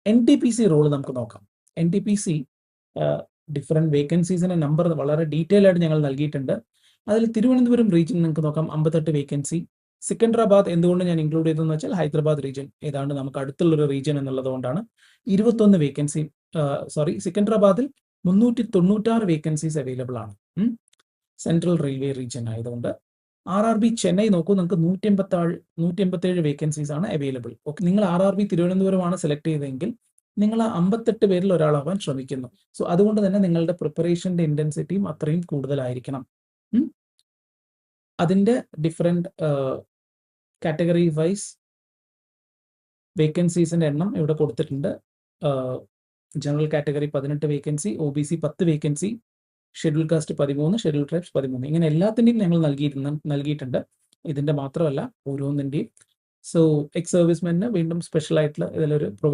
NTPC role നമുക്ക് നോക്കാം. NTPC different വേക്കൻസീസിൻ്റെ number വളരെ ഡീറ്റെയിൽ ആയിട്ട് ഞങ്ങൾ നൽകിയിട്ടുണ്ട്. അതിൽ തിരുവനന്തപുരം റീജിയൻ നിങ്ങൾക്ക് നോക്കാം 58 വേക്കൻസി. സിക്കൻഡറാബാദ് എന്തുകൊണ്ട് ഞാൻ ഇൻക്ലൂഡ് ചെയ്തതെന്ന് വെച്ചാൽ ഹൈദരാബാദ് റീജിയൻ ഏതാണ്ട് നമുക്ക് അടുത്തുള്ളൊരു റീജിയൻ എന്നുള്ളത് കൊണ്ടാണ് 21 വേക്കൻസി. സിക്കൻഡറാബാദിൽ 396 വേക്കൻസീസ് അവൈലബിൾ ആണ്. സെൻട്രൽ റെയിൽവേ റീജിയൻ ആയതുകൊണ്ട്. RRB ചെന്നൈ നോക്കൂ, നിങ്ങൾക്ക് 187 വേക്കൻസീസ് ആണ് അവൈലബിൾ. ഓക്കെ, നിങ്ങൾ RRB തിരുവനന്തപുരമാണ് സെലക്ട് ചെയ്തതെങ്കിൽ നിങ്ങൾ 58 പേരിൽ ഒരാളാവാൻ ശ്രമിക്കുന്നു. സോ അതുകൊണ്ട് തന്നെ നിങ്ങളുടെ പ്രിപ്പറേഷൻ്റെ ഇൻറ്റൻസിറ്റിയും അത്രയും കൂടുതലായിരിക്കണം. അതിൻ്റെ ഡിഫറെൻറ്റ് കാറ്റഗറി വൈസ് വേക്കൻസീസിൻ്റെ എണ്ണം ഇവിടെ കൊടുത്തിട്ടുണ്ട്. General category 18 vacancy, OBC 10 vacancy, schedule caste 13, schedule tribes 13. ഇങ്ങനെ എല്ലാത്തിൻ്റെയും ഞങ്ങൾ നൽകിയിട്ടുണ്ട്. ഇതിൻ്റെ മാത്രമല്ല ഓരോന്നിൻ്റെയും. സോ എക്സ് സർവീസ്മെന്റിന് വീണ്ടും സ്പെഷ്യൽ ആയിട്ടുള്ള ഇതിലൊരു പ്രൊവിഷൻ